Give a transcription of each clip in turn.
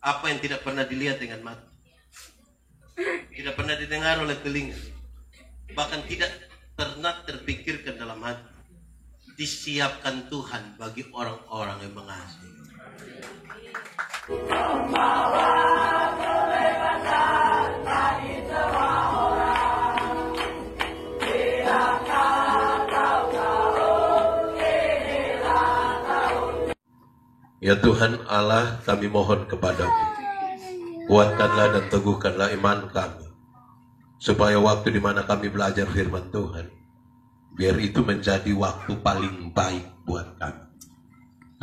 Apa yang tidak pernah dilihat dengan mata, tidak pernah didengar oleh telinga, bahkan tidak pernah terpikirkan dalam hati, disiapkan Tuhan bagi orang-orang yang mengasihi. Ya Tuhan Allah, kami mohon kepadamu, kuatkanlah dan teguhkanlah iman kami, supaya waktu di mana kami belajar firman Tuhan, biar itu menjadi waktu paling baik buat kami.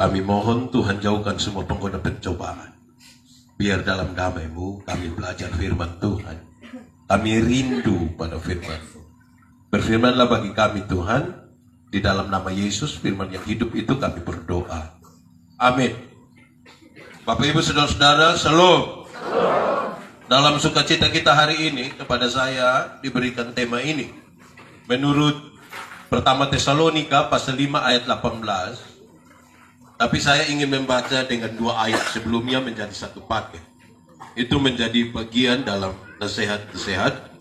Kami mohon Tuhan jauhkan semua pengguna pencobaan, biar dalam damai-Mu kami belajar firman Tuhan. Kami rindu pada firman-Mu. Berfirmanlah bagi kami Tuhan, di dalam nama Yesus, firman yang hidup itu kami berdoa. Amin. Bapak Ibu Saudara-saudara, shalom. Dalam sukacita kita hari ini, kepada saya diberikan tema ini. Menurut Pertama Tesalonika pasal 5 ayat 18. Tapi saya ingin membaca dengan 2 ayat sebelumnya menjadi satu paket. Itu menjadi bagian dalam nasihat-nasihat.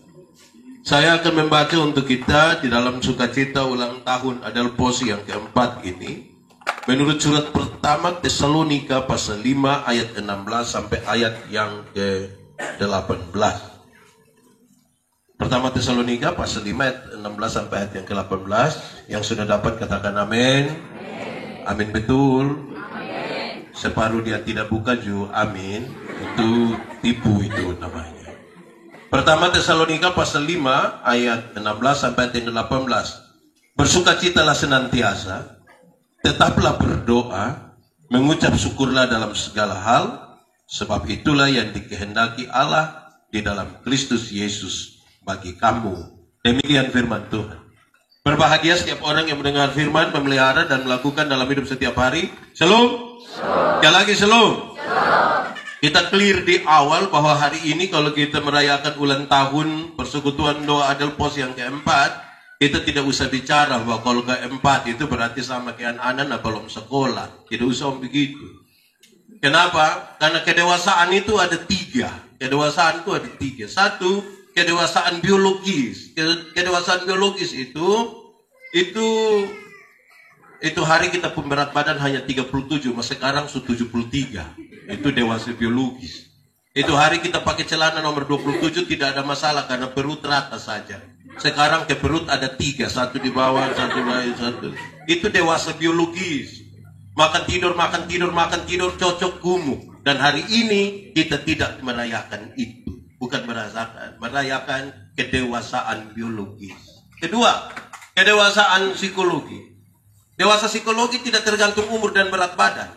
Saya akan membaca untuk kita di dalam sukacita ulang tahun Adelposi yang keempat ini. Menurut surat pertama Tesalonika pasal 5 ayat 16 sampai ayat yang ke-18. Pertama Tesalonika pasal 5 ayat 16 sampai ayat yang ke-18. Yang sudah dapat katakan amin. Amin betul. Amin. Separuh dia tidak buka juga amin. Itu tipu itu namanya. Pertama Tesalonika pasal 5 ayat 16 sampai ayat yang ke-18. Bersukacitalah senantiasa, tetaplah berdoa, mengucap syukurlah dalam segala hal, sebab itulah yang dikehendaki Allah di dalam Kristus Yesus bagi kamu. Demikian firman Tuhan. Berbahagia setiap orang yang mendengar firman, memelihara dan melakukan dalam hidup setiap hari. Shalom. Sekali lagi shalom. Kita clear di awal bahwa hari ini kalau kita merayakan ulang tahun Persekutuan Doa Adelpos yang keempat, kita tidak usah bicara bahwa kalau keempat itu berarti sama kayak anak-anak belum sekolah. Tidak usah begitu. Kenapa? Karena kedewasaan itu ada 3. Kedewasaan itu ada 3. Satu, kedewasaan biologis. Kedewasaan biologis itu hari kita berat badan hanya 37, mas sekarang sudah 73. Itu dewasa biologis. Itu hari kita pakai celana nomor 27 tidak ada masalah karena perut rata saja. Sekarang ke perut ada 3, satu di bawah, satu lain, satu. Itu dewasa biologis. Makan tidur, cocok gemuk. Dan hari ini kita tidak merayakan itu. Bukan merayakan kedewasaan biologis. Kedua, kedewasaan psikologi. Dewasa psikologi tidak tergantung umur dan berat badan.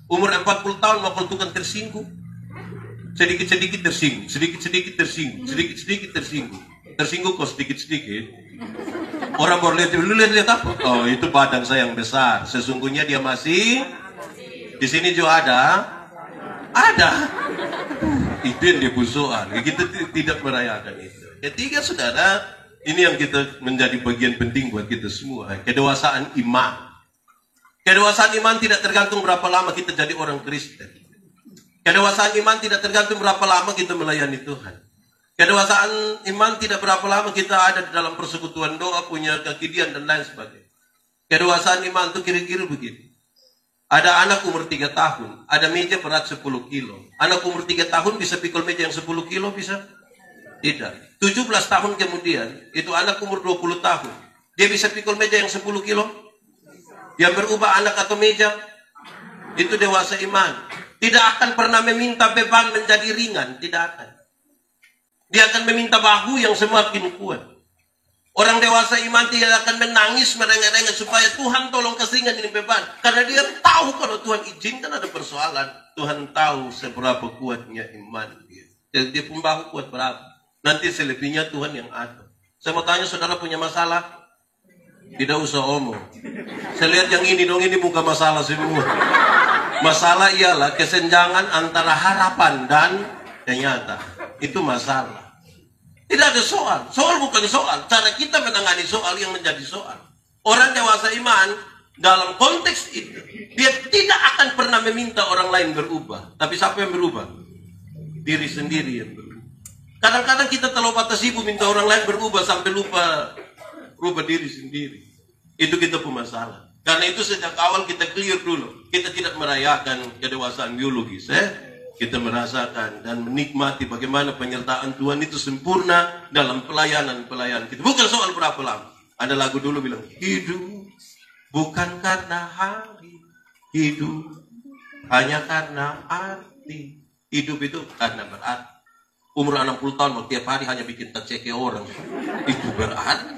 Umur 40 tahun maupun tukang tersinggung. Sedikit-sedikit tersinggung, sedikit-sedikit tersinggung, sedikit-sedikit tersinggung. Tersinggung kok sedikit-sedikit. Orang baru lihat, lu lihat apa? Oh, itu badan saya yang besar. Sesungguhnya dia masih di sini juga ada. Itu yang dia busuan. Kita tidak merayakan itu. Ketiga, saudara, ini yang kita menjadi bagian penting buat kita semua. Kedewasaan iman. Kedewasaan iman tidak tergantung berapa lama kita jadi orang Kristen. Kedewasaan iman tidak tergantung berapa lama kita melayani Tuhan. Kedewasaan iman tidak berapa lama kita ada di dalam persekutuan doa, punya kekidian dan lain sebagainya. Kedewasaan iman itu kira-kira begitu. Ada anak umur 3 tahun, ada meja berat 10 kilo. Anak umur 3 tahun bisa pikul meja yang 10 kilo bisa? Tidak. 17 tahun kemudian, itu anak umur 20 tahun. Dia bisa pikul meja yang 10 kilo? Yang berubah anak atau meja? Itu dewasa iman. Tidak akan pernah meminta beban menjadi ringan, tidak akan. Dia akan meminta bahu yang semakin kuat. Orang dewasa iman tidak akan menangis, merengek-rengek supaya Tuhan tolong keseringan ini beban. Karena dia tahu kalau Tuhan izinkan ada persoalan. Tuhan tahu seberapa kuatnya iman dia. Jadi dia pun bahu kuat berapa. Nanti selebihnya Tuhan yang atur. Saya mau tanya, saudara punya masalah? Tidak usah omong. Saya lihat yang ini dong, ini bukan masalah semua. Masalah ialah kesenjangan antara harapan dan ternyata. Itu masalah. Tidak ada soal. Soal bukan soal. Cara kita menangani soal yang menjadi soal. Orang dewasa iman dalam konteks itu, dia tidak akan pernah meminta orang lain berubah. Tapi siapa yang berubah? diri sendiri yang berubah. Kadang-kadang kita terlalu batas sibuk minta orang lain berubah sampai lupa diri sendiri. Itu kita punya masalah. Karena itu sejak awal kita clear dulu. Kita tidak merayakan kedewasaan biologis. Kita merasakan dan menikmati bagaimana penyertaan Tuhan itu sempurna dalam pelayanan kita. Bukan soal berapa lama. Ada lagu dulu bilang, hidup bukan karena hari, hidup hanya karena arti. Hidup itu karena berarti. Umur 60 tahun mau tiap hari hanya bikin terceke orang. Itu berarti.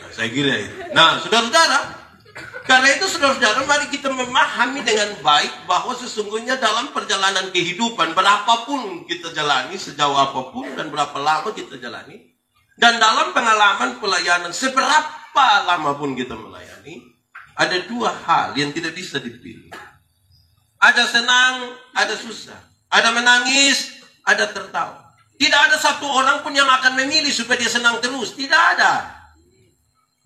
Nah, saya kira itu. Nah, saudara-saudara, karena itu saudara-saudara, mari kita memahami dengan baik bahwa sesungguhnya dalam perjalanan kehidupan, berapapun kita jalani, sejauh apapun dan berapa lama kita jalani, dan dalam pengalaman pelayanan, seberapa lama pun kita melayani, ada dua hal yang tidak bisa dipilih. Ada senang, ada susah. Ada menangis, ada tertawa. Tidak ada satu orang pun yang akan memilih supaya dia senang terus. Tidak ada.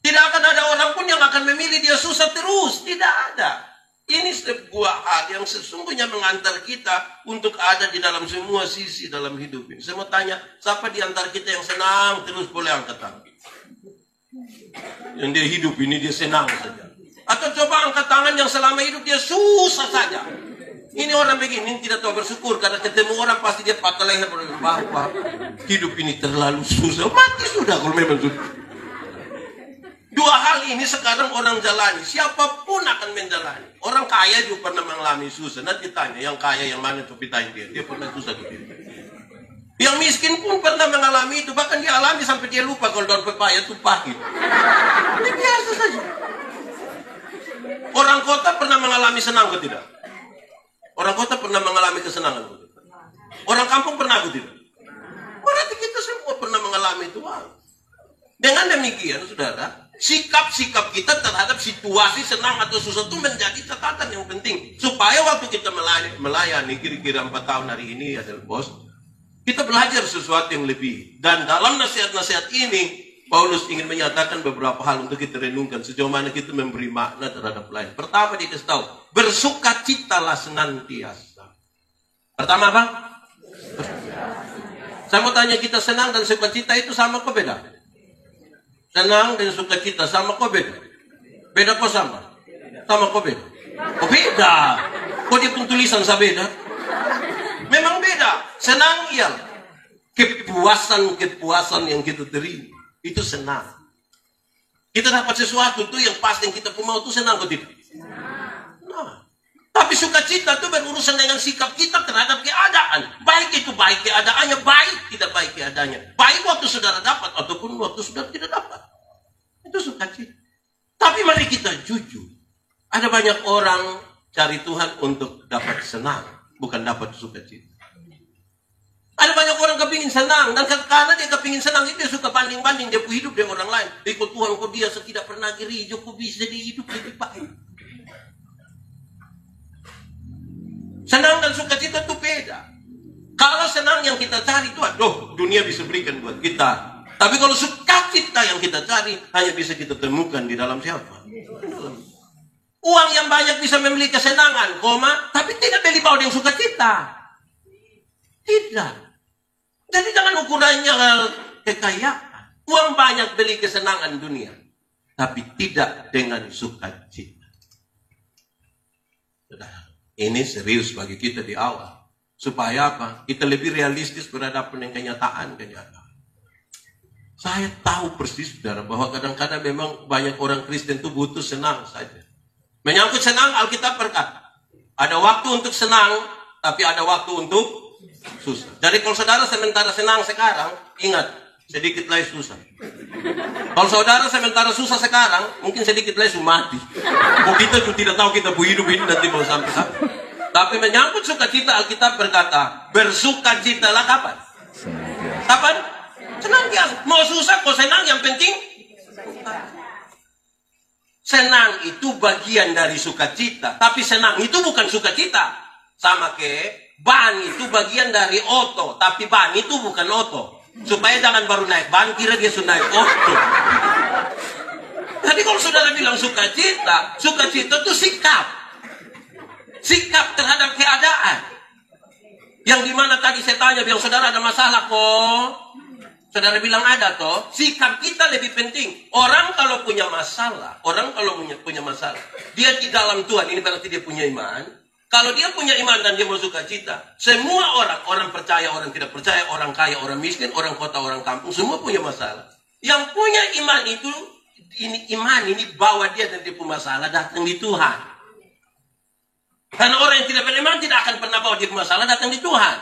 Tidak akan ada orang pun yang akan memilih dia susah terus. Tidak ada. Ini sebuah hal yang sesungguhnya mengantar kita untuk ada di dalam semua sisi dalam hidup ini. Saya mau tanya, siapa di antara kita yang senang terus boleh angkat tangan? Yang dia hidup ini dia senang saja. Atau coba angkat tangan yang selama hidup dia susah saja. Ini orang begini tidak tahu bersyukur karena ketemu orang pasti dia patah leher. Bapak, hidup ini terlalu susah. Mati sudah kalau memang sudah. Dua hal ini sekarang orang jalani. Siapapun akan menjalani. Orang kaya juga pernah mengalami susah. Nanti tanya, yang kaya yang mana copitain dia. Dia pernah susah gitu. Yang miskin pun pernah mengalami itu. Bahkan dia alami sampai dia lupa kalau daun pepaya itu pahit. Ini biasa saja. Orang kota pernah mengalami senang atau tidak? Orang kota pernah mengalami kesenangan. Orang kampung pernah atau tidak? Berarti kita semua pernah mengalami itu. Dengan demikian, saudara, sikap-sikap kita terhadap situasi senang atau susah itu menjadi catatan yang penting. Supaya waktu kita melayani kira-kira 4 tahun hari ini adalah bos, kita belajar sesuatu yang lebih. Dan dalam nasihat-nasihat ini, Paulus ingin menyatakan beberapa hal untuk kita renungkan. Sejauh mana kita memberi makna terhadap lain. Pertama dia kasih tahu, bersukacitalah senantiasa. Pertama apa? Saya mau tanya, kita senang dan sukacita itu sama kok beda? Senang dan sukacita sama kok beda? Beda kok sama? Sama kok beda? Kok beda? Kok dia pun tulisan saya beda? Memang beda. Senang iya. Kepuasan yang kita terima itu senang. Kita dapat sesuatu tuh yang pas yang kita pun mau tuh senang atau tidak? Nah, tapi sukacita itu berurusan dengan sikap kita terhadap keadaan. Baik itu baik keadaannya, baik tidak baik keadaannya. Baik waktu saudara dapat ataupun waktu saudara tidak dapat. Itu sukacita. Tapi mari kita jujur. Ada banyak orang cari Tuhan untuk dapat senang, bukan dapat sukacita. Ada banyak orang kepingin senang, dan karena dia kepingin senang, dia suka banding-banding dia hidup dengan orang lain. Ikut Tuhan, kok dia tidak pernah gereja, kok bisa dia hidup lebih baik. Senang dan sukacita itu beda. Kalau senang yang kita cari itu, aduh, dunia bisa berikan buat kita. Tapi kalau sukacita yang kita cari, hanya bisa kita temukan di dalam siapa? Uang yang banyak bisa membeli kesenangan, tapi tidak beli bawa yang sukacita. Tidak. Jadi jangan ukurannya kekayaan. Uang banyak beli kesenangan dunia. Tapi tidak dengan sukacita. Ini serius bagi kita di awal. Supaya apa? Kita lebih realistis berhadapan dengan kenyataan. Saya tahu persis, saudara, bahwa kadang-kadang memang banyak orang Kristen itu butuh senang saja. Menyangkut senang, Alkitab berkata, ada waktu untuk senang, tapi ada waktu untuk susah. Jadi kalau saudara sementara senang sekarang, ingat, sedikit lagi susah. Kalau saudara sementara susah sekarang, mungkin sedikit lagi mati. Kita juga tidak tahu kita hidup ini nanti mau sampai sampai. Tapi menyangkut sukacita, Alkitab berkata, bersukacitalah kapan? Kapan? Senantiasa. Mau susah, kok senang, yang penting senang itu bagian dari sukacita. Tapi senang itu bukan sukacita. Sama ke ban itu bagian dari oto, tapi ban itu bukan oto. Supaya jangan baru naik ban kira dia sudah naik oto. Jadi kalau saudara bilang sukacita itu sikap terhadap keadaan. Yang dimana tadi saya tanya, bilang saudara ada masalah kok. Saudara bilang ada toh. Sikap kita lebih penting. Orang kalau punya masalah, dia di dalam Tuhan, ini berarti dia punya iman. Kalau dia punya iman dan dia mau sukacita, semua orang percaya, orang tidak percaya, orang kaya, orang miskin, orang kota, orang kampung, semua punya masalah. Yang punya iman itu, ini bawa dia dan dia punya masalah datang di Tuhan. Karena orang yang tidak beriman tidak akan pernah bawa dia masalah datang di Tuhan.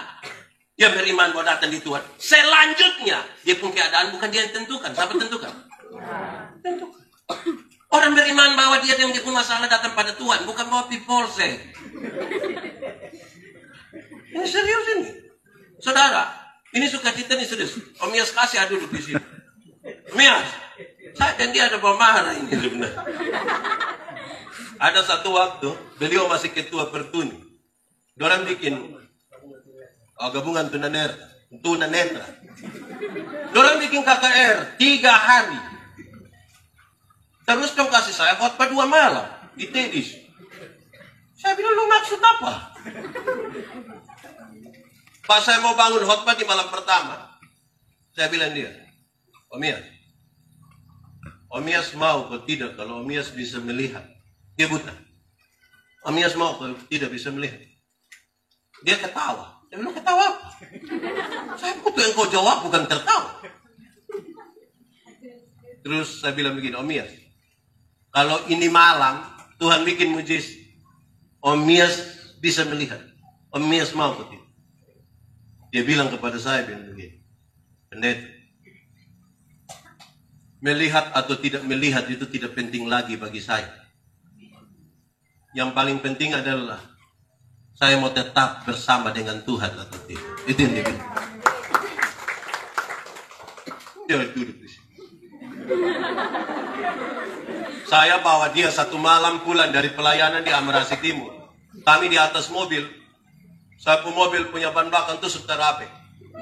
Dia beriman bahwa datang di Tuhan. Selanjutnya, dia pun keadaan bukan dia yang tentukan. Siapa tentukan? Tentukan. Orang beriman bahwa dia yang punya masalah datang pada Tuhan, bukan bawa people say. Ini serius ini. Saudara, ini sukacita ini serius. Om Yas kasih duduk di sini. Om Yas, saya dan dia ada pemarah ini sebenarnya. Ada satu waktu, beliau masih ketua Pertuni. Dorang bikin gabungan tunanetra. Dorang bikin KKR 3 hari. Terus dong kasih saya khotbah 2 malam di Tedis. Saya bilang, lu maksud apa? Pas saya mau bangun khotbah di malam pertama, saya bilang dia, Om Yas mau atau tidak kalau Om Yas bisa melihat. Dia buta. Om Yas mau atau tidak bisa melihat. Dia ketawa. Dia bilang, ketawa apa? Saya butuh yang kau jawab, bukan tertawa. Terus saya bilang begini, Om Yas, kalau ini malam, Tuhan bikin mujizat, Om Yas bisa melihat. Om Yas mau atau tidak? Dia bilang kepada saya, begini, pendeta, melihat atau tidak melihat itu tidak penting lagi bagi saya. Yang paling penting adalah saya mau tetap bersama dengan Tuhan atau tidak. Itu yang dia bilang. Dia duduk di sini. Saya bawa dia 1 malam pulang dari pelayanan di Amerasi Timur. Kami di atas mobil. Saya punya mobil punya ban belakang itu sudah rapi.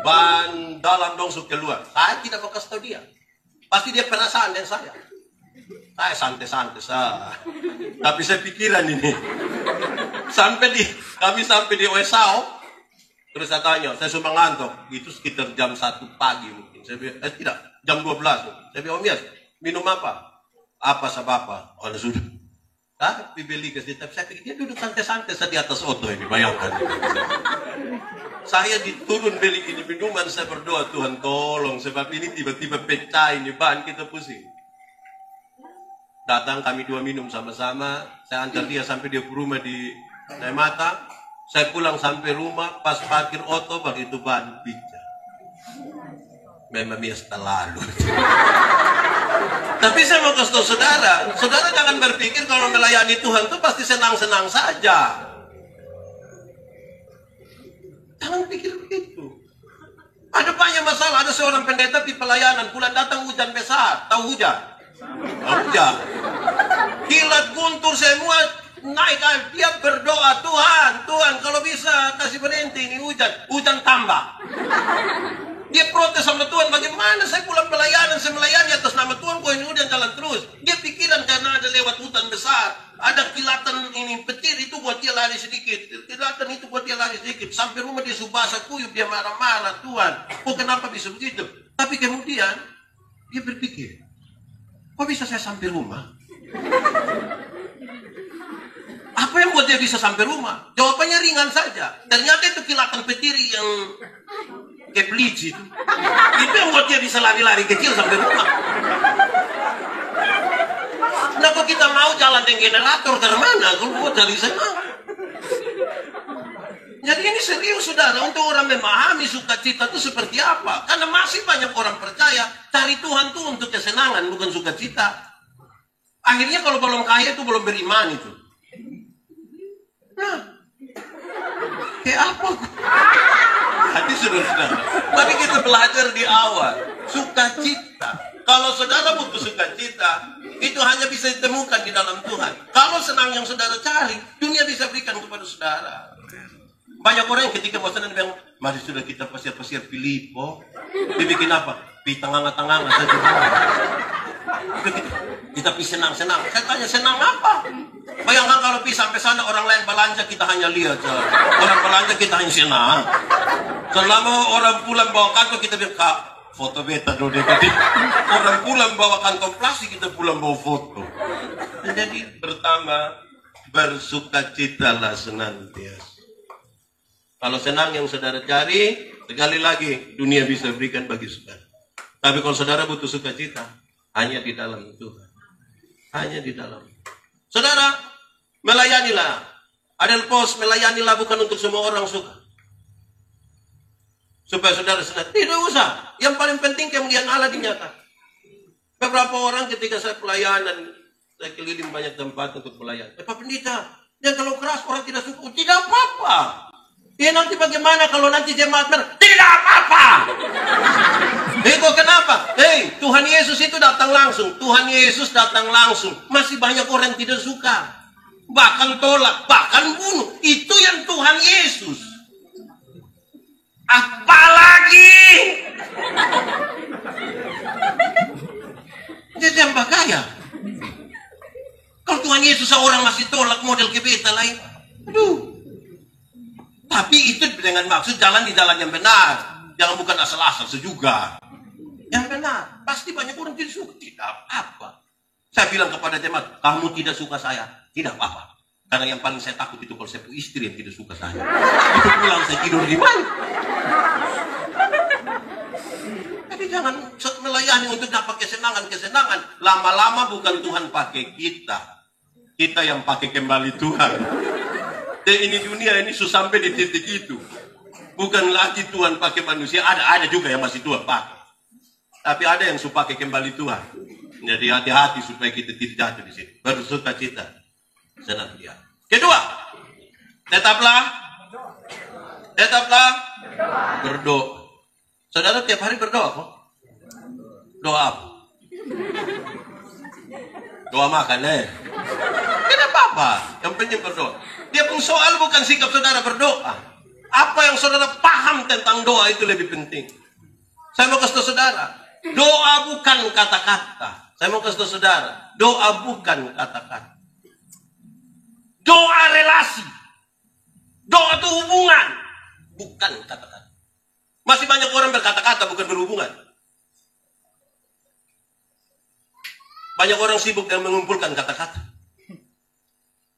Ban dalam dong sudah keluar. Saya tidak mau kasih tahu dia. Pasti dia perasaan dengan saya. Saya santai-santai saja. Tapi saya pikiran ini. Kami sampai di Wesau. Terus saya tanya, saya cuma ngantuk. Itu sekitar jam 1 pagi mungkin. Saya bilang, tidak, jam 12. Saya bilang, Om Yas, minum apa? Apa sebab apa? Oh, sudah. Tapi beli ke situ. Saya pikir dia duduk santai-santai di atas oto ini. Bayangkan. Saya diturun beli ini minuman. Saya berdoa, Tuhan tolong. Sebab ini tiba-tiba pecah ini. Bahan kita pusing. Datang kami 2 minum sama-sama. Saya antar dia sampai dia ke rumah di Mata. Saya pulang sampai rumah. Pas parkir oto begitu ban pecah. Memang biasa terlalu. Tapi saya mau kasih tahu saudara. Saudara jangan berpikir kalau melayani Tuhan itu pasti senang-senang saja. Jangan pikir begitu. Ada banyak masalah. Ada seorang pendeta di pelayanan. Bulan datang hujan besar. Tahu hujan? Hujan. Kilat guntur semua naik. Dia berdoa, Tuhan kalau bisa kasih berhenti ini hujan tambah. Dia protes sama Tuhan, bagaimana saya pulang pelayanan, saya melayani atas nama Tuhan, kok ini hujan jalan terus. Dia pikiran karena ada lewat hutan besar, ada kilatan ini petir itu buat dia lari sedikit, kilatan itu buat dia lari sedikit, sampai rumah dia subasa kuyup, dia marah-marah, Tuhan, kok kenapa bisa begitu? Tapi kemudian dia berpikir, kok bisa saya sampai rumah? Apa yang buat dia bisa sampai rumah? Jawabannya ringan saja. Ternyata itu kilatan petir yang keplici itu. Itu yang buat dia bisa lari-lari kecil sampai rumah. Kenapa kita mau jalan dengan generator dari mana? Kalau buat dari sana. Jadi ini serius saudara, untuk orang memahami sukacita itu seperti apa. Karena masih banyak orang percaya cari Tuhan itu untuk kesenangan, bukan sukacita. Akhirnya kalau belum kaya itu belum beriman itu. Nah, kayak apa? Hati saudara. Tapi kita belajar di awal sukacita. Kalau saudara butuh sukacita, itu hanya bisa ditemukan di dalam Tuhan. Kalau senang yang saudara cari, dunia bisa berikan kepada saudara. Banyak orang yang ketika mau senang bilang, mari sudah kita pasir-pasir Filipo. Dibikin apa? Di tengah-tengah saja. Kita pergi senang-senang. Saya tanya, senang apa? Bayangkan kalau pergi sampai sana orang lain belanja, kita hanya lihat. Orang belanja kita hanya senang. Selama orang pulang bawa kantong, kita bilang, Kak, foto beta dong negatif. Orang pulang bawa kantong plastik, kita pulang bawa foto. Jadi pertama, bersukacitalah senantiasa. Kalau senang yang saudara cari, sekali lagi dunia bisa berikan bagi saudara. Tapi kalau saudara butuh sukacita, hanya di dalam Tuhan. Hanya di dalam. Saudara, melayanilah. Ada pos, melayanilah bukan untuk semua orang suka. Supaya saudara senang. Tidak usah. Yang paling penting kemuliaan Allah dinyatakan. Beberapa orang ketika saya pelayanan, saya keliling banyak tempat untuk pelayan. Pak Pendeta, yang kalau keras orang tidak suka, tidak apa-apa. Ya nanti bagaimana kalau nanti jemaat merah? Tidak apa-apa. Kok kenapa? Tuhan Yesus itu datang langsung. Tuhan Yesus datang langsung. Masih banyak orang yang tidak suka. Bahkan tolak, bahkan bunuh. Itu yang Tuhan Yesus. Apalagi dia tembak gaya. Kalau Tuhan Yesus seorang masih tolak model kebeta lain. Aduh. Tapi itu dengan maksud jalan di jalan yang benar. Jangan bukan asal-asal sejuga. Yang benar. Pasti banyak orang tidak suka. Tidak apa-apa. Saya bilang kepada jemaat, kamu tidak suka saya. Tidak apa-apa. Karena yang paling saya takut itu kalau saya punya istri yang tidak suka saya. Itu pulang saya tidur di mana? Jadi jangan melayani untuk dapat kesenangan. Lama-lama bukan Tuhan pakai kita. Kita yang pakai kembali Tuhan. Dan ini dunia ini susah sampai di titik itu. Bukan lagi Tuhan pakai manusia. Ada juga yang masih Tuhan pakai. Tapi ada yang suka pakai kembali Tuhan. Jadi hati-hati supaya kita tidak jatuh di sini. Bersukacita. Senang dia. Kedua, tetaplah berdoa. Saudara tiap hari berdoa kok? Doa apa? Doa makan tidak apa-apa. Yang penting berdoa. Dia pun soal bukan sikap saudara berdoa. Apa yang saudara paham tentang doa itu lebih penting. Saya mau kasih tahu saudara, doa bukan kata-kata. Saya mau kasih tahu saudara, doa bukan kata-kata. Doa relasi. Doa itu hubungan, bukan kata-kata. Masih banyak orang berkata-kata bukan berhubungan. Banyak orang sibuk dengan mengumpulkan kata-kata,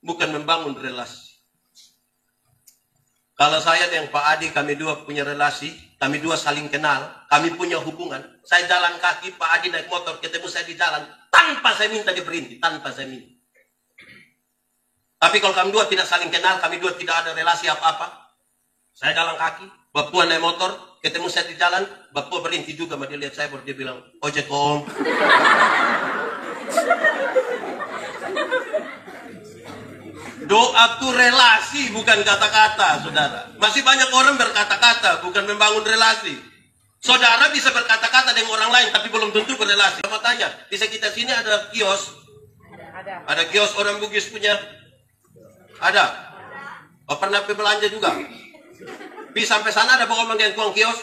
bukan membangun relasi. Kalau saya dan Pak Adi, kami dua punya relasi, kami dua saling kenal, kami punya hubungan. Saya jalan kaki, Pak Adi naik motor, ketemu saya di jalan, tanpa saya minta dia berhenti, tanpa saya minta. Tapi kalau kami dua tidak saling kenal, kami dua tidak ada relasi apa-apa, saya jalan kaki, Bapak naik motor, ketemu saya di jalan, Bapak berhenti juga, dia lihat saya, baru dia bilang, ojek om. Doa itu relasi, bukan kata-kata, saudara. Masih banyak orang berkata-kata, bukan membangun relasi. Saudara bisa berkata-kata dengan orang lain, tapi belum tentu berrelasi. Saya tanya, di sekitar sini ada kios? Ada kios orang Bugis punya? Ada? Oh, pernah belanja juga? Bisa sampai sana ada ngomong dengan tuang kios?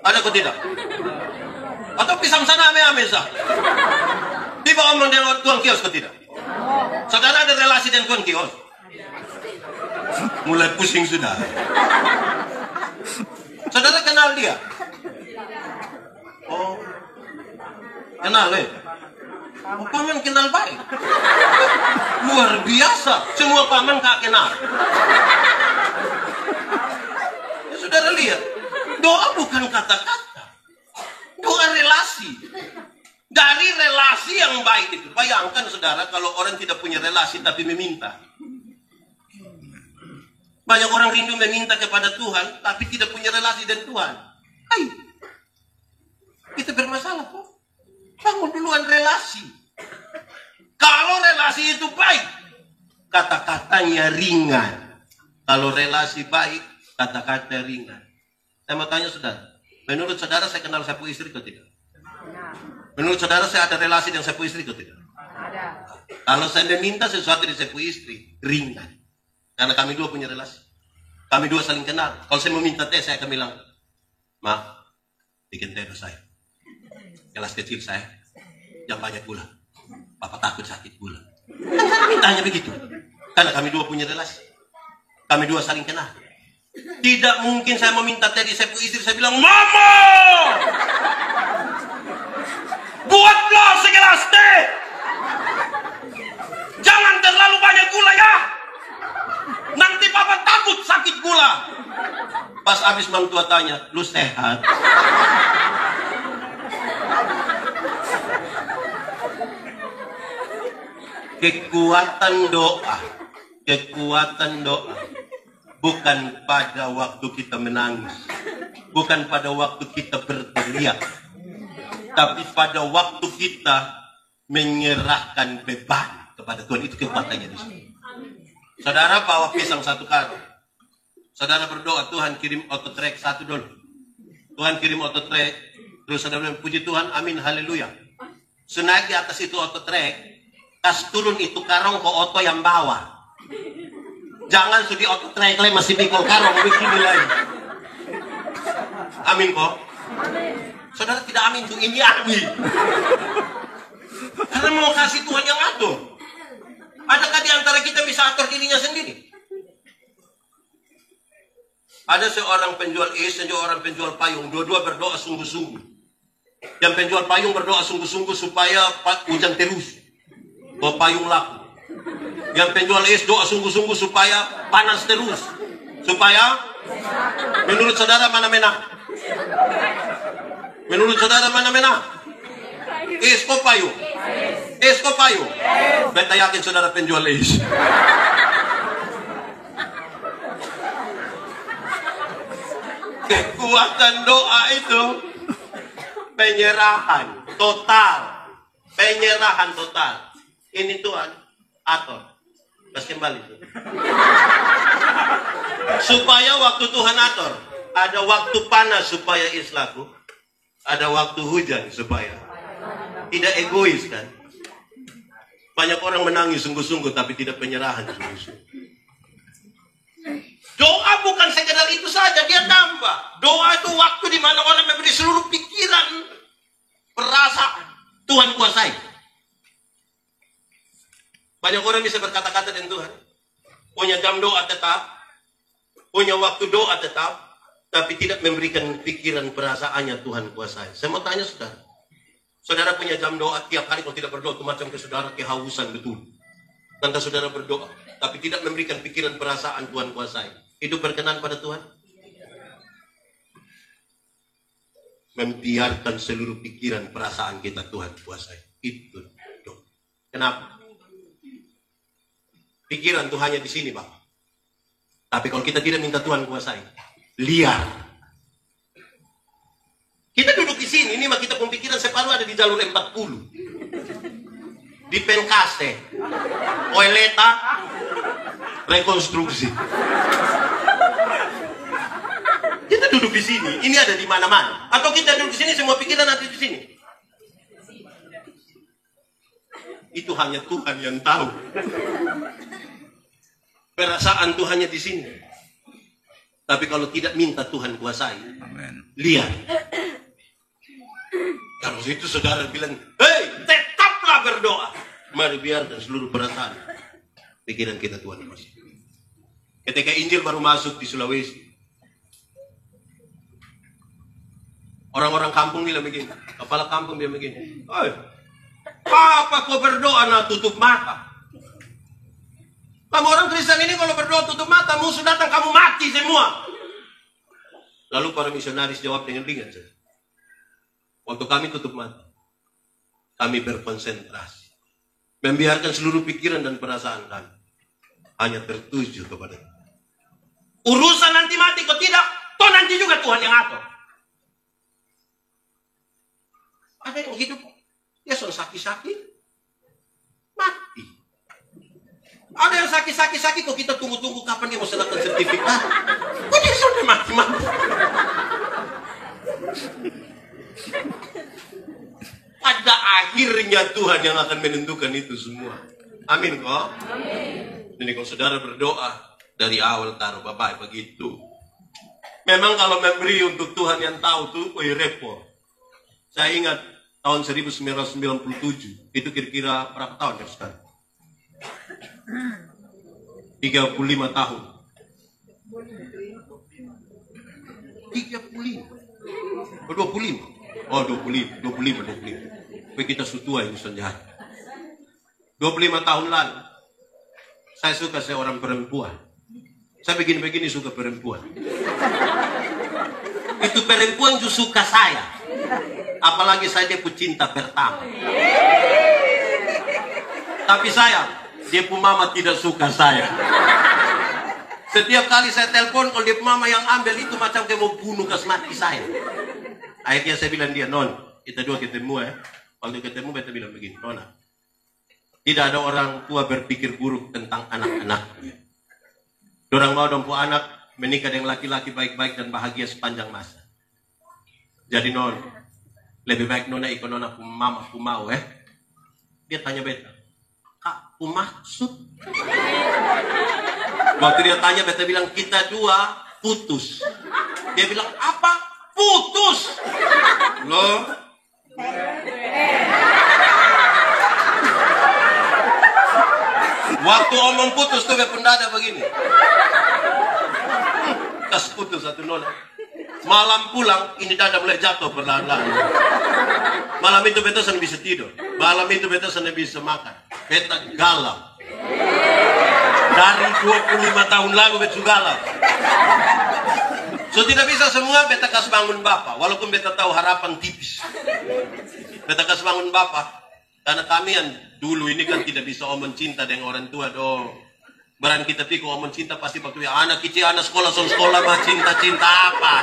Ada atau tidak? Atau pisang sana ame-ame sah? Tiba ngomong dengan tuang kios atau tidak? Saudara ada relasi dengan tuan kios? Mulai pusing sudah. Saudara kenal dia? Oh, kenal Oh, paman kenal baik. Luar biasa. Semua paman gak kenal. Ya, saudara lihat, doa bukan kata-kata. Doa relasi. Dari relasi yang baik itu. Bayangkan saudara kalau orang tidak punya relasi tapi meminta. Banyak orang rindu meminta kepada Tuhan tapi tidak punya relasi dengan Tuhan. Hai, kita bermasalah kok. Bangun duluan relasi. Kalau relasi itu baik, kata-katanya ringan. Kalau relasi baik, kata-kata ringan. Saya mau tanya saudara, menurut saudara saya kenal sapu istri atau tidak? Menurut saudara saya ada relasi dengan sapu istri atau tidak? Ada. Kalau saya meminta sesuatu dari sapu istri, ringan. Karena kami dua punya relasi. Kami dua saling kenal. Kalau saya meminta teh, saya akan bilang, Ma, bikin teh saya. Gelas kecil saya, yang banyak gula. Bapak takut sakit gula. Kan saya mintanya begitu. Karena kami dua punya relasi. Kami dua saling kenal. Tidak mungkin saya meminta teh di sapu istri, saya bilang, Mama, buatlah segelas teh. Jangan terlalu banyak gula ya. Nanti papa takut sakit gula. Pas habis mantua tanya, lu sehat? Kekuatan doa. Kekuatan doa. Bukan pada waktu kita menangis. Bukan pada waktu kita berteriak. Tapi pada waktu kita menyerahkan beban kepada Tuhan. Itu kekuatannya di sini. Saudara bawa pisang satu karung. Saudara berdoa, Tuhan kirim autotrek satu dulu. Tuhan kirim autotrek. Terus saudara bilang, puji Tuhan, amin, haleluya. Senaik di atas itu autotrek. Kas turun itu karung ke oto yang bawa. Jangan sudi auto trek masih pikul karung begini lagi. Amin kok. Saudara tidak amin tuh, ini amin. Karena mau kasih Tuhan yang atur. Adakah di antara kita bisa atur dirinya sendiri? Ada seorang penjual es dan seorang penjual payung. Dua-dua berdoa sungguh-sungguh. Yang penjual payung berdoa sungguh-sungguh supaya hujan terus. Bahwa payung laku. Yang penjual es doa sungguh-sungguh supaya panas terus. Supaya, menurut saudara mana menang? Menurut saudara mana menang? Es kok payung? Es kok payung? Beta yakin saudara penjual es. Kekuatan doa itu penyerahan total. Penyerahan total. Ini Tuhan atur. Terus kembali. Supaya waktu Tuhan atur, ada waktu panas supaya es laku, ada waktu hujan supaya tidak egois kan. Banyak orang menangis sungguh-sungguh tapi tidak penyerahan sungguh-sungguh. Doa bukan sekedar itu saja, dia tambah. Doa itu waktu di mana orang memberi seluruh pikiran, perasaan. Tuhan kuasai. Banyak orang bisa berkata-kata dengan Tuhan. Punya jam doa tetap. Punya waktu doa tetap. Tapi tidak memberikan pikiran perasaannya Tuhan kuasai. Saya mau tanya saudara. Saudara punya jam doa. Tiap hari kalau tidak berdoa itu macam ke saudara kehausan betul. Nanti saudara berdoa. Tapi tidak memberikan pikiran perasaan Tuhan kuasai. Itu berkenan pada Tuhan. Membiarkan seluruh pikiran perasaan kita Tuhan kuasai. Itu doa. Kenapa? Pikiran tuh hanya di sini, Pak. Tapi kalau kita tidak minta Tuhan kuasai, liar. Kita duduk di sini, ini mah kita pemikiran separuh ada di jalur 40. Di Penkaste, Oeleta, rekonstruksi. Kita duduk di sini, ini ada di mana-mana. Atau kita duduk di sini, semua pikiran ada di sini. Itu hanya Tuhan yang tahu. Perasaan Tuhan hanya di sini. Tapi kalau tidak minta Tuhan kuasai, lihat. Kalau itu saudara bilang, hei, tetaplah berdoa. Mari biarkan seluruh perasaan, pikiran kita Tuhan kuasai. Ketika Injil baru masuk di Sulawesi, orang-orang kampung bilang begini, kepala kampung bilang begini, hei, apa kau berdoa nak tutup mata? Kamu orang Kristen ini kalau berdoa tutup mata, musuh datang kamu mati semua. Lalu para misionaris jawab dengan ringan saja. Waktu kami tutup mata, kami berkonsentrasi. Membiarkan seluruh pikiran dan perasaan kami hanya tertuju kepada urusan nanti mati kok tidak, toh nanti juga Tuhan yang atur. Ada yang hidup, ya sudah sakit-sakit, mati. Ada yang sakit kok kita tunggu-tunggu kapan dia mau serahkan sertifikat. Kok dia sudah mati-mati. Pada akhirnya Tuhan yang akan menentukan itu semua. Amin kok. Amin. Jadi kalau saudara berdoa dari awal taruh Bapak begitu. Memang kalau memberi untuk Tuhan yang tahu tuh repot. Saya ingat tahun 1997 itu kira-kira berapa tahun ya sekarang? 35 tahun. 35. Oh, 25. Oh, 25. Tapi kita sutua yang senjata. 25 tahun lalu, saya suka seorang perempuan. Saya begini-begini suka perempuan. Itu perempuan juga suka saya. Apalagi saya dia pecinta pertama. Tapi saya, dia pun mama tidak suka saya. Setiap kali saya telepon, kalau dia mama yang ambil itu macam kayak mau bunuh mati saya. Akhirnya saya bilang dia, non, kita dua ketemu ya. Waktu ketemu, kita bilang begini, nona, tidak ada orang tua berpikir buruk tentang anak-anaknya. Dorang mau dompu anak menikah dengan laki-laki baik-baik dan bahagia sepanjang masa. Jadi non, lebih baik nona ikut nona mama mau Dia tanya beta, kak, maksud? Waktu dia tanya, beta bilang kita dua putus. Dia bilang apa? Putus. Loh? Waktu omong putus tuh pendada begini. Kas putus satu nona. Malam pulang, ini dada mulai jatuh perlahan-lahan. Malam itu beta sana bisa tidur. Malam itu beta sana bisa makan. Beta galau. Dari 25 tahun lalu beta galau. So tidak bisa semua beta kasih bangun bapak. Walaupun beta tahu harapan tipis. Beta kasih bangun bapak. Karena kami yang dulu ini kan tidak bisa omong cinta dengan orang tua dong. Barang kita pikir omong cinta pasti waktu anak kecil, anak sekolah mah cinta-cinta apa.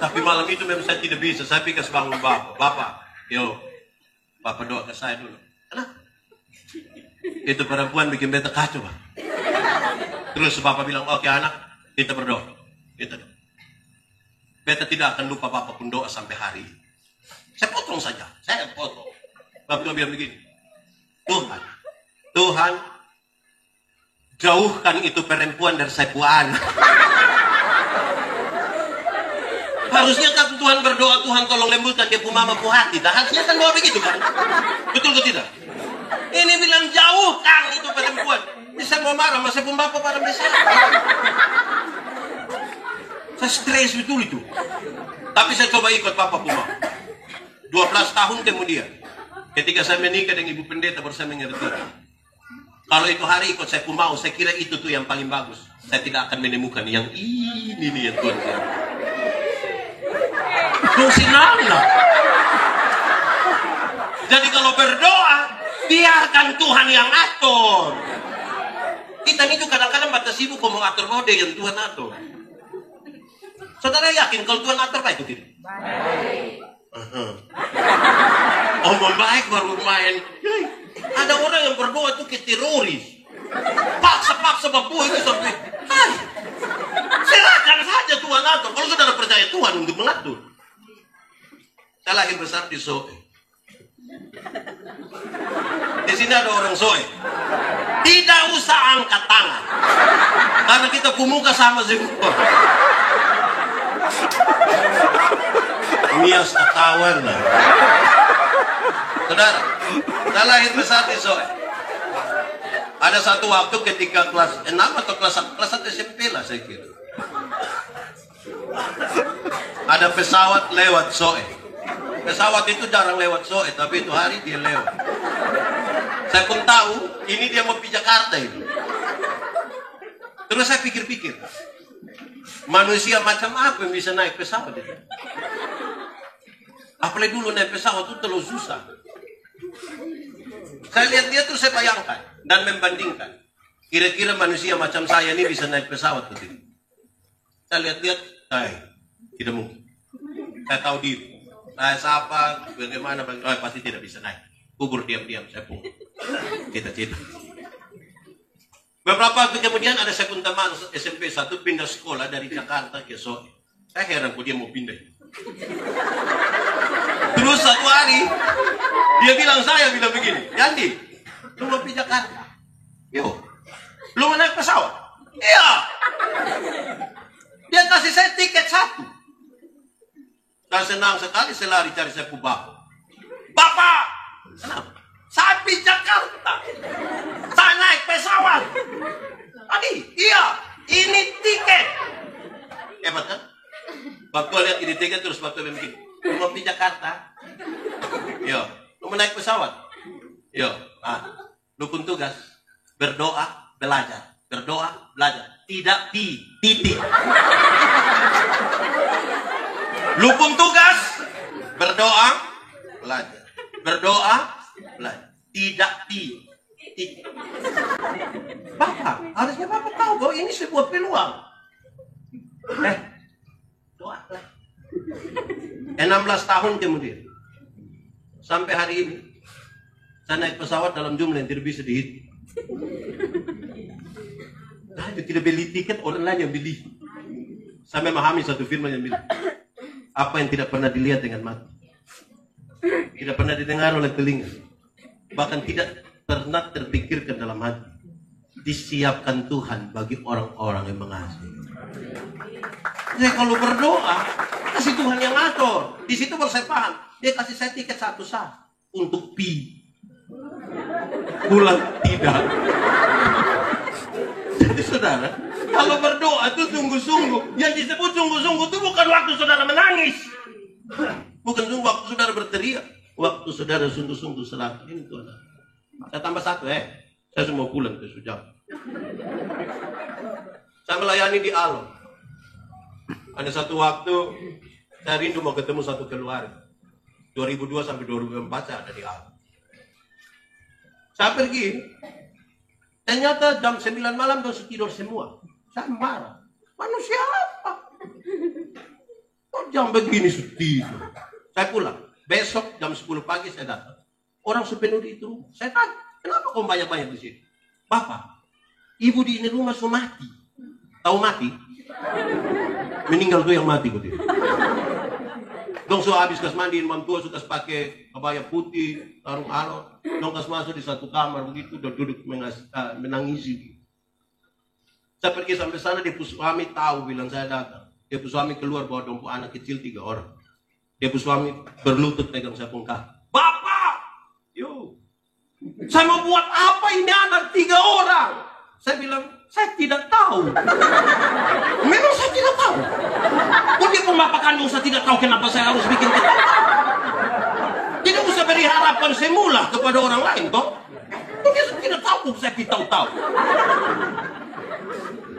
Tapi malam itu memang saya tidak bisa. Saya pikir bangun bapak. Bapak, yo, bapak doa ke saya dulu. Kenapa? Itu perempuan bikin beta kacau, Pak. Terus bapak bilang, oke anak, kita berdoa. Kita doa. Beta tidak akan lupa bapak pun doa sampai hari ini. Saya potong saja, saya potong. Bapak bilang begini, Tuhan, jauhkan itu perempuan dari saya puan. Harusnya kan Tuhan berdoa, Tuhan tolong lembutkan dia mama hati. Harusnya kan doa begitu kan? Betul ke tidak? Ini bilang jauhkan itu perempuan. Bisa mau marah, masa pun bapak pada bisa. Saya stres betul itu. Tapi saya coba ikut bapak pun 12 tahun kemudian, ketika saya menikah dengan ibu pendeta baru saya mengerti. Kalau itu hari ikut saya pun mau, saya kira itu tuh yang paling bagus. Saya tidak akan menemukan yang ini nih yang Tuhan. Fungsionalnya. Jadi kalau berdoa, biarkan Tuhan yang atur. Kita ini tuh kadang-kadang batas sibuk mau atur mode yang Tuhan atur. Saudara yakin kalau Tuhan atur baik itu tidak? Baik. Omong baik baru main. Ada orang yang berdoa itu ke teroris. Paksa-paksa bapak itu sampai. Hai. Serahkan saja Tuhan atur. Kalau saudara percaya Tuhan untuk mengatur. Saya lahir besar di Soe. Di sini ada orang Soe. Tidak usah angkat tangan. Karena kita pemuka sama semua. Mias kawan lah. Saudara, saya lahir besar di Soe. Ada satu waktu ketika kelas 6 atau kelas 1 SMP lah saya kira. Ada pesawat lewat Soe. Pesawat itu jarang lewat Soe, tapi itu hari dia lewat. Saya pun tahu, ini dia mau pergi Jakarta itu. Terus saya pikir-pikir, manusia macam apa yang bisa naik pesawat itu? Apalagi dulu naik pesawat itu terlalu susah. Saya lihat dia terus saya bayangkan dan membandingkan. Kira-kira manusia macam saya ini bisa naik pesawat atau tidak? Saya lihat-lihat, tidak mungkin. Saya tahu diri. Saya sapa, bagaimana, pasti tidak bisa naik. Kubur diam-diam, saya pun. Cita-cita. Beberapa waktu kemudian ada saya pun teman SMP 1 pindah sekolah dari Jakarta ke Soe. Saya heran kok dia mau pindah. Terus satu hari, dia bilang begini, Yandi, lu mau pergi Jakarta? Yo, lu mau naik pesawat? Iya. Dia kasih saya tiket 1. Dan senang sekali saya lari cari saya bapak. Bapak, kenapa? Saya pergi Jakarta. Saya naik pesawat. Tadi, iya, ini tiket. Hebat kan? Waktu lihat ini tiga terus waktu begini. Mau pergi Jakarta. Yo, lu mau naik pesawat. Yo, lu pun tugas berdoa, belajar. Berdoa, belajar. Tidak titik. Lu pun tugas berdoa, belajar. Berdoa, belajar. Tidak titik. Bapak, harusnya Bapak tahu bahwa ini sebuah peluang. Doalah. 16 tahun kemudian. Sampai hari ini. Saya naik pesawat dalam jumlah yang tidak bisa dihitung. Tidak beli tiket, orang lain yang beli. Saya memahami satu firman yang bilang, apa yang tidak pernah dilihat dengan mata, tidak pernah didengar oleh telinga, bahkan tidak pernah terpikirkan dalam hati, disiapkan Tuhan bagi orang-orang yang mengasihi. Jadi kalau berdoa, kasih Tuhan yang ngatur. Di situ baru saya paham. Dia kasih saya tiket satu sah untuk pulang tidak. Jadi saudara, kalau berdoa itu sungguh-sungguh. Yang disebut sungguh-sungguh itu bukan waktu saudara menangis, bukan waktu saudara berteriak, waktu saudara sungguh-sungguh serahkan. Ini Tuhan. Saya tambah satu, saya semua pulang ke Sujam. Saya melayani di Alor. Ada satu waktu saya rindu mau ketemu satu keluarga. 2002 sampai 2004 saya ada di Alor. Saya pergi. Ternyata jam 9 malam sudah tidur semua. Saya marah. Manusia apa? Kok jam begini sudah tidur? Saya pulang. Besok jam 10 pagi saya datang. Orang sepenuh itu. Saya tanya, kenapa kau banyak-banyak di sini? Bapak, ibu di ini rumah sudah mati. Tahu mati? Meninggal tuh yang mati begitu. Dong so habis kas mandi, imam tua sudah pakai kebaya putih, sarung alor. Dong kas masuk di satu kamar begitu, duduk menangisi. Saya pergi sampai sana, dia suami tahu bilang saya datang. Dia suami keluar bawa dompu anak kecil 3 orang. Dia suami berlutut pegang saya pungkah. Bapak, yo, saya mau buat apa ini anak 3 orang? Saya bilang, saya tidak tahu. Memang saya tidak tahu. Kok dia bapak kandung saya tidak tahu kenapa saya harus bikin kita. Tidak usah beri harapan semula kepada orang lain, toh. Dia tidak tahu, saya tahu.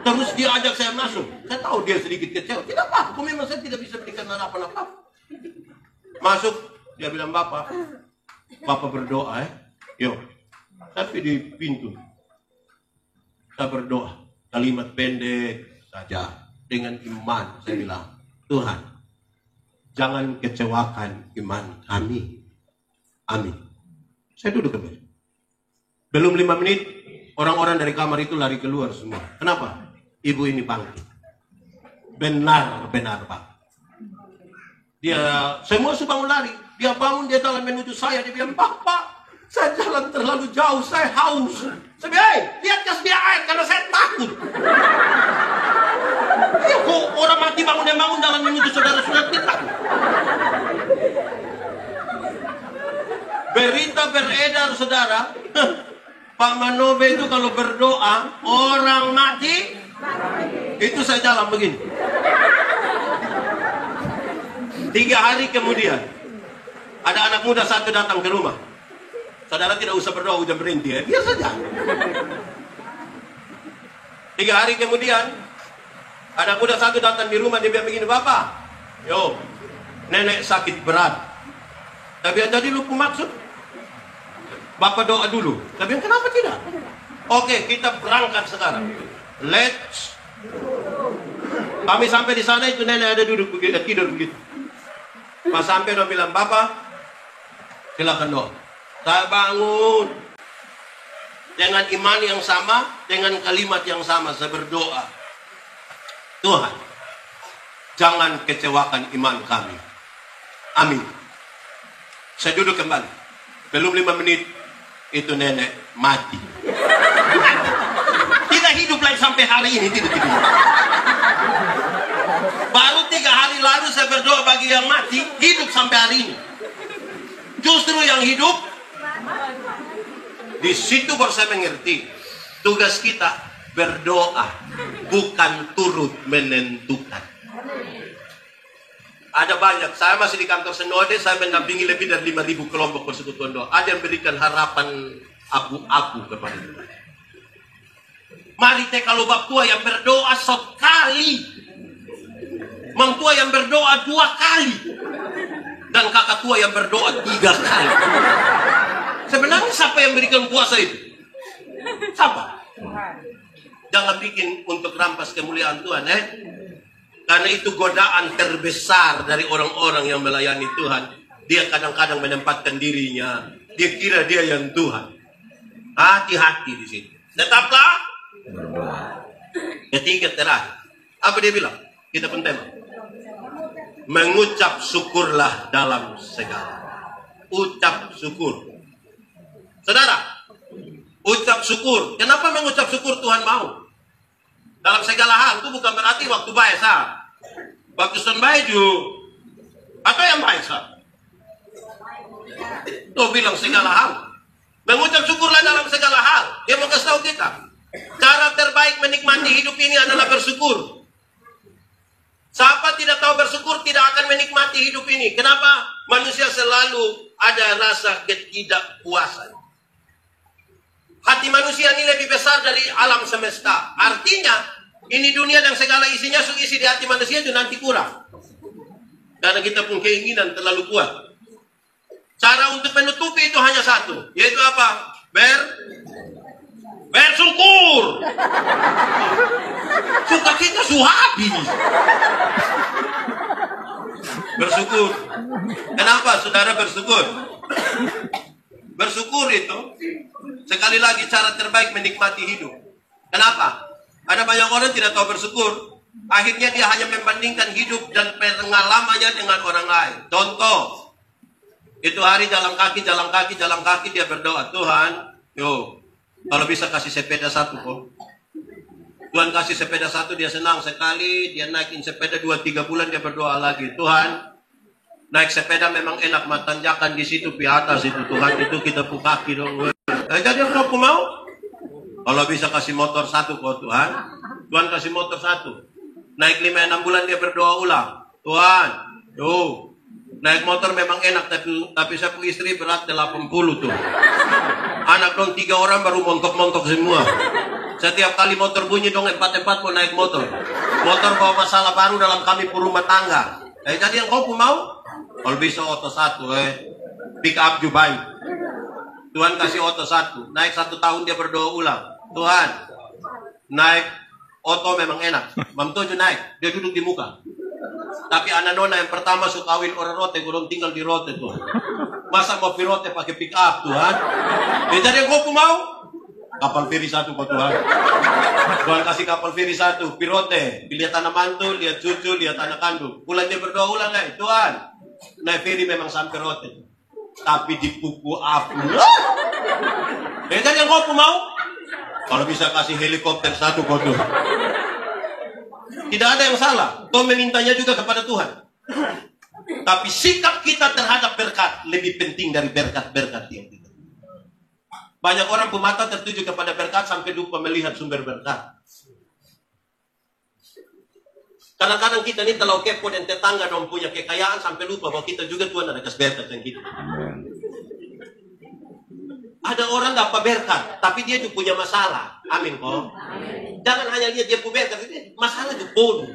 Terus dia ajak saya masuk. Saya tahu dia sedikit kecewa. Tidak apa-apa, memang saya tidak bisa berikan harapan apa-apa. Masuk, dia bilang, Bapak berdoa, Yuk, tapi di pintu. Saya berdoa, kalimat pendek saja, dengan iman. Saya bilang, Tuhan, jangan kecewakan iman kami. Amin. Saya duduk kembali. Belum 5 menit, orang-orang dari kamar itu lari keluar semua. Kenapa? Ibu ini bangkit. Benar Pak. Dia semua sudah bangun lari. Dia bangun, dia jalan menuju saya. Dia bilang, Pak, saya jalan terlalu jauh, saya haus. Saya bilang, lihat kas dia air karena saya takut. Ya kok orang mati bangun jalan menuju saudara-saudara kita. Berita beredar saudara, Pak Manobe itu kalau berdoa orang mati, itu saya jalan begini. 3 hari kemudian ada anak muda satu datang ke rumah. Saudara tidak usah berdoa hujan berhenti, biar saja. 3 hari kemudian ada muda satu datang di rumah, dia bilang begini, Bapak, yo, nenek sakit berat. Tapi jadi lupa maksud. Bapak doa dulu. Tapi kenapa tidak? Oke, kita berangkat sekarang. Let's. Kami sampai di sana itu nenek ada duduk begitu, tidur begitu. Pas sampai dia bilang, Bapak, silakan doa. Saya bangun dengan iman yang sama, dengan kalimat yang sama. Saya berdoa, Tuhan, jangan kecewakan iman kami. Amin. Saya duduk kembali. Belum 5 menit, itu nenek mati. Tidak hidup lagi sampai hari ini, tidak hidup. Baru 3 hari lalu saya berdoa bagi yang mati, hidup sampai hari ini. Justru yang hidup, di situ baru saya mengerti. Tugas kita berdoa, bukan turut menentukan. Ada banyak. Saya masih di kantor Senode, saya mendampingi lebih dari 5.000 kelompok persekutuan doa. Ada yang berikan harapan abu-abu kepada Tuhan. Mari kalau bab tua yang berdoa sekali, mang tua yang berdoa 2 kali, dan kakak tua yang berdoa 3 kali. Sebenarnya siapa yang berikan kuasa itu? Siapa? Jangan bikin untuk rampas kemuliaan Tuhan, Karena itu godaan terbesar dari orang-orang yang melayani Tuhan. Dia kadang-kadang menempatkan dirinya, dia kira dia yang Tuhan. Hati-hati di sini. Tetaplah ketiga terakhir. Apa dia bilang? Kita pun tema. Mengucap syukurlah dalam segala. Ucap syukur. Saudara, ucap syukur. Kenapa mengucap syukur Tuhan mau? Dalam segala hal itu bukan berarti waktu baik sah. Waktu son baik juga. Atau yang baik sah. Tuh bilang segala hal. Mengucap syukurlah dalam segala hal. Dia mau kasih tahu kita. Cara terbaik menikmati hidup ini adalah bersyukur. Siapa tidak tahu bersyukur tidak akan menikmati hidup ini. Kenapa? Manusia selalu ada rasa ketidakpuasan. Hati manusia ini lebih besar dari alam semesta. Artinya, ini dunia dan segala isinya isi di hati manusia itu nanti kurang. Karena kita pun keinginan terlalu kuat. Cara untuk menutupi itu hanya satu. Yaitu apa? Bersyukur. Suka kita habis. Bersyukur. Kenapa saudara bersyukur? Bersyukur itu sekali lagi cara terbaik menikmati hidup. Kenapa? Ada banyak orang tidak tahu bersyukur. Akhirnya dia hanya membandingkan hidup dan pengalamannya dengan orang lain. Contoh, itu hari jalan kaki dia berdoa, Tuhan, kalau bisa kasih sepeda 1 kok. Tuhan kasih sepeda 1, dia senang sekali. Dia naikin sepeda 2-3 bulan dia berdoa lagi, Tuhan, naik sepeda memang enak, tanjakan di situ di atas itu Tuhan, itu kita kaki dong. Jadi aku mau. Kalau bisa kasih motor 1 kok Tuhan. Tuhan kasih motor 1. Naik 5-6 bulan dia berdoa ulang. Tuhan, naik motor memang enak, tapi saya punya istri berat 80 tuh. Anak dong 3 orang baru montok-montok semua. Setiap kali motor bunyi dong 4 mau naik motor. Motor bawa masalah baru dalam kami rumah tangga. Jadi yang kau mau? Kalau bisa oto 1, pick up juga baik. Tuhan kasih oto 1. Naik 1 tahun dia berdoa ulang. Tuhan, naik oto memang enak. Mam Tojo naik, dia duduk di muka. Tapi anak nona yang pertama suka kawin orang rote, gurung tinggal di rote tuh. Masa mau pirote pakai pick up Tuhan? Jadi yang kau mau? Kapal feri 1 kok Tuhan. Tuhan kasih kapal feri 1, pirote. Lihat anak mantu, lihat cucu, lihat anak kandung. Pulang dia berdoa ulang lagi. Tuhan, naik feri memang sampai rote. Tapi dipuku apu. Jadi yang kau mau? Kalau bisa kasih helikopter 1 kok Tuhan. Tidak ada yang salah. Kau memintanya juga kepada Tuhan. Tapi sikap kita terhadap berkat lebih penting dari berkat-berkat yang kita. Banyak orang pemata tertuju kepada berkat sampai lupa melihat sumber berkat. Kadang-kadang kita ini terlalu kepo dan tetangga dong punya kekayaan sampai lupa bahwa kita juga Tuhan ada kasih berkat yang kita. Ada orang dapat berkat, tapi dia juga punya masalah. Amin kok. Jangan hanya lihat dia punya berkat, masalah juga bodoh.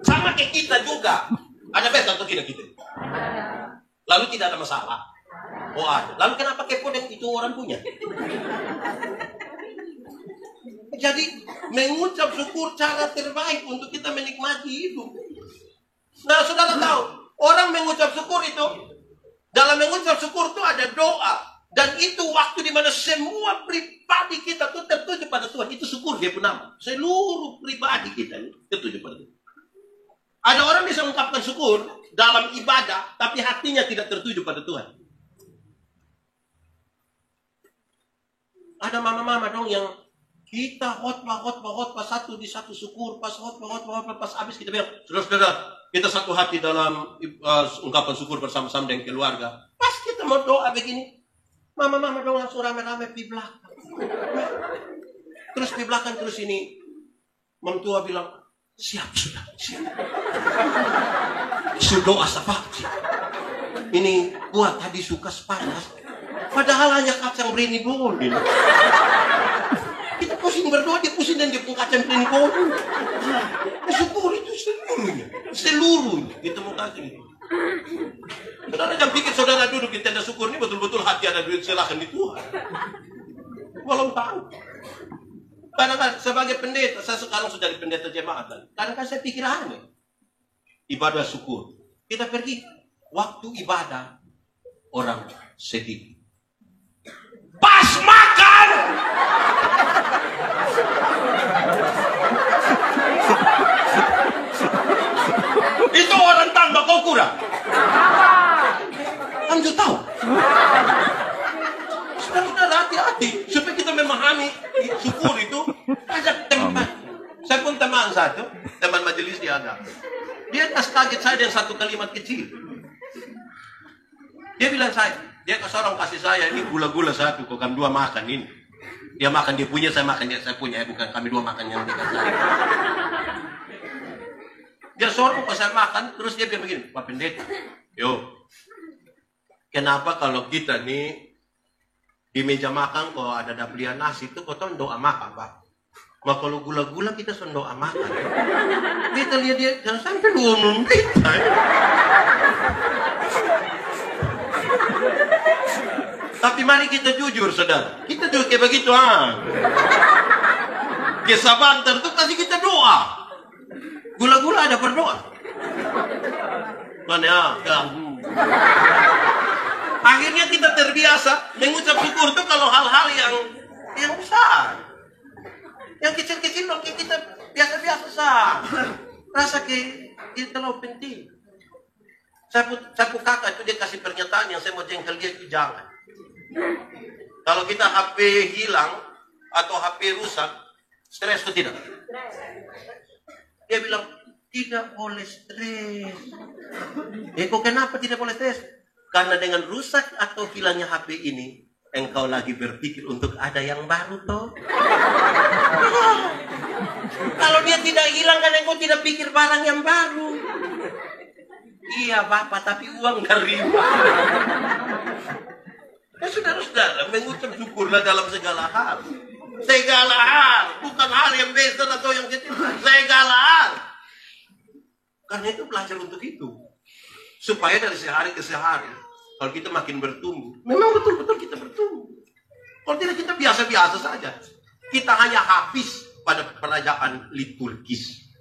Sama kayak kita juga. Ada berkat atau tidak kita? Lalu tidak ada masalah. Oh ada. Lalu kenapa kepo dan itu orang punya? Jadi mengucap syukur cara terbaik untuk kita menikmati hidup. Nah saudara tahu, orang mengucap syukur itu, dalam mengucap syukur itu ada doa. Dan itu waktu di mana semua pribadi kita tuh tertuju pada Tuhan. Itu syukur dia pun nama. Seluruh pribadi kita tertuju pada Tuhan. Ada orang bisa mengungkapkan syukur dalam ibadah, tapi hatinya tidak tertuju pada Tuhan. Ada mama-mama dong yang kita khotbah satu di satu syukur, pas khotbah pas habis kita bilang, saudara-saudara, kita satu hati dalam ungkapan syukur bersama-sama dengan keluarga. Pas kita mau doa begini, mama-mama dong langsung rame-rame di belakang. Terus di belakang terus ini, Mam tua bilang, siap sudah, siap. Sudoa sapati. Ini buat tadi suka sepanas. Padahal hanya kacang berini boleh. Kita pusing berdoa, dia pusing dan dia pun kacang berini boleh. Syukur itu seluruhnya. Seluruhnya. Kita mau kasih. Saudara jangan pikir saudara duduk di tenda syukur ini betul-betul hati ada duit silahkan di Tuhan. Walau tahu. Kadang-kadang sebagai pendeta, saya sekarang sudah di pendeta jemaat. Kadang-kadang saya pikir aneh. Ibadah syukur. Kita pergi. Waktu ibadah, orang sedih. Pas makan! Itu orang tambah kau kurang. Kamu tahu? Saudara hati-hati supaya kita memahami syukur itu ada tempat. Saya pun teman satu, teman majelis di agama. Dia tas kaget saya dengan satu kalimat kecil. Dia bilang dia seorang kasih saya ini gula-gula satu, kok kami dua makan ini. Dia makan dia punya, saya makan dia saya punya, bukan kami dua makan yang dia saya. Dia sorong pas saya makan, terus dia bilang begini, Pak Pendeta, yo, kenapa kalau kita nih di meja makan kok ada pilihan nasi itu kok doa makan, Pak? Maka kalau gula-gula kita doa makan. Kita lihat dia jangan sampai 2 menit. Tapi mari kita jujur, saudara. Kita juga kayak begitu, Kesabantar itu kasih kita doa. Gula-gula ada berdoa. Mana akhirnya kita terbiasa mengucap syukur itu kalau hal-hal yang besar. Yang kecil-kecil loh kita biasa-biasa sah. Rasa itu terlalu penting. Saya kakak itu dia kasih pernyataan yang saya mau jengkel dia itu jangan. Kalau kita HP hilang atau HP rusak, stres atau tidak? Dia bilang, tidak boleh stres. Kok kenapa tidak boleh stres? Karena dengan rusak atau hilangnya HP ini, engkau lagi berpikir untuk ada yang baru toh. Kalau dia tidak hilang kan engkau tidak pikir barang yang baru. Iya Bapak, tapi uang dari ya saudara-saudara, mengucap syukurlah dalam segala hal. Segala hal, bukan hal yang besar atau yang kecil. Segala hal. Karena itu belajar untuk itu. Supaya dari sehari ke sehari, kalau kita makin bertumbuh, memang betul-betul kita bertumbuh. Kalau tidak kita biasa-biasa saja. Kita hanya habis pada perayaan liturgis.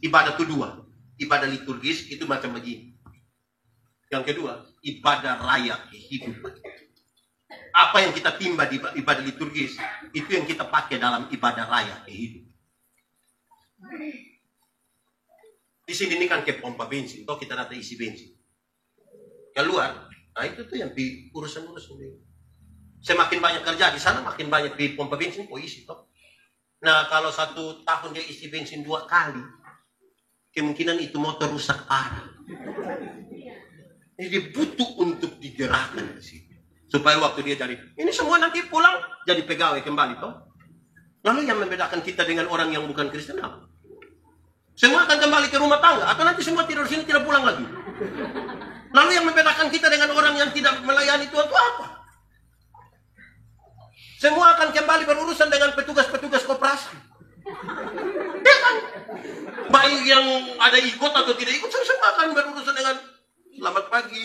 Ibadah itu 2. Ibadah liturgis itu macam begini. Yang kedua, ibadah raya kehidupan. Apa yang kita timba di ibadah liturgis, itu yang kita pakai dalam ibadah raya kehidupan. Di sini ini kan kayak pompa bensin, toh kita nanti isi bensin. Keluar, nah itu tuh yang di urusan-urusan ini. Semakin banyak kerja di sana, makin banyak di pompa bensin, kok isi toh. Nah kalau 1 tahun dia isi bensin 2 kali, kemungkinan itu motor rusak parah. Jadi butuh untuk digerakkan di sini. Supaya waktu dia jadi, ini semua nanti pulang jadi pegawai kembali toh. Lalu yang membedakan kita dengan orang yang bukan Kristen apa? Semua akan kembali ke rumah tangga atau nanti semua tidur sini tidak pulang lagi. Lalu yang membedakan kita dengan orang yang tidak melayani Tuhan itu apa? Semua akan kembali berurusan dengan petugas-petugas koperasi. Ya kan? Baik yang ada ikut atau tidak ikut, semua akan berurusan dengan selamat pagi.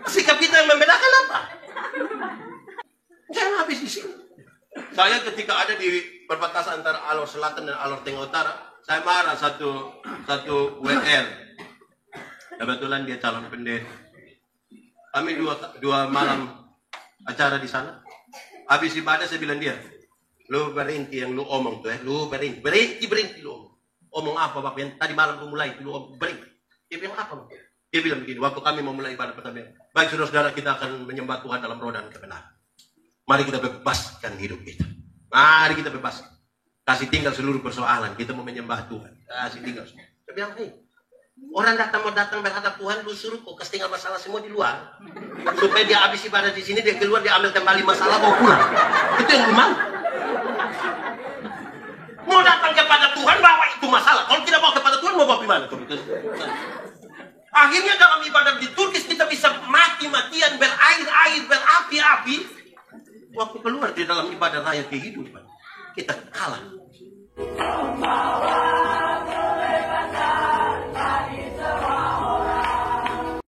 Sikap kita yang membedakan apa? Jangan habis di sini. Saya ketika ada di perbatasan antara Alor Selatan dan Alor Tengah Utara, saya marah satu WL. Kebetulan dia calon pendeta. Kami dua malam acara di sana. Habis ibadah saya bilang dia, lu berhenti yang lu omong tuh lu berhenti lu omong. Omong apa Bapak yang tadi malam lu mulai lu berhenti. Dia bilang apa? Dia bilang begini, waktu kami mau mulai ibadah pertama. Baik saudara-saudara, kita akan menyembah Tuhan dalam roh dan kebenaran. Mari kita bebaskan hidup kita. Mari kita bebaskan. Kasih tinggal seluruh persoalan. Kita mau menyembah Tuhan. Kasih tinggal semua. Saya bilang, orang mau datang berhadap Tuhan, lu suruh kok kasih tinggal masalah semua di luar. Supaya dia habis ibadah di sini, dia keluar, dia ambil kembali masalah, bawa pulang. Itu yang gimana? Mau datang kepada Tuhan, bawa itu masalah. Kalau tidak bawa kepada Tuhan, mau bawa Bagaimana kamu tahu? Akhirnya dalam ibadah liturgis kita bisa mati-matian, berair-air, berapi-api. Waktu keluar di dalam ibadah raya kehidupan, kita kalah.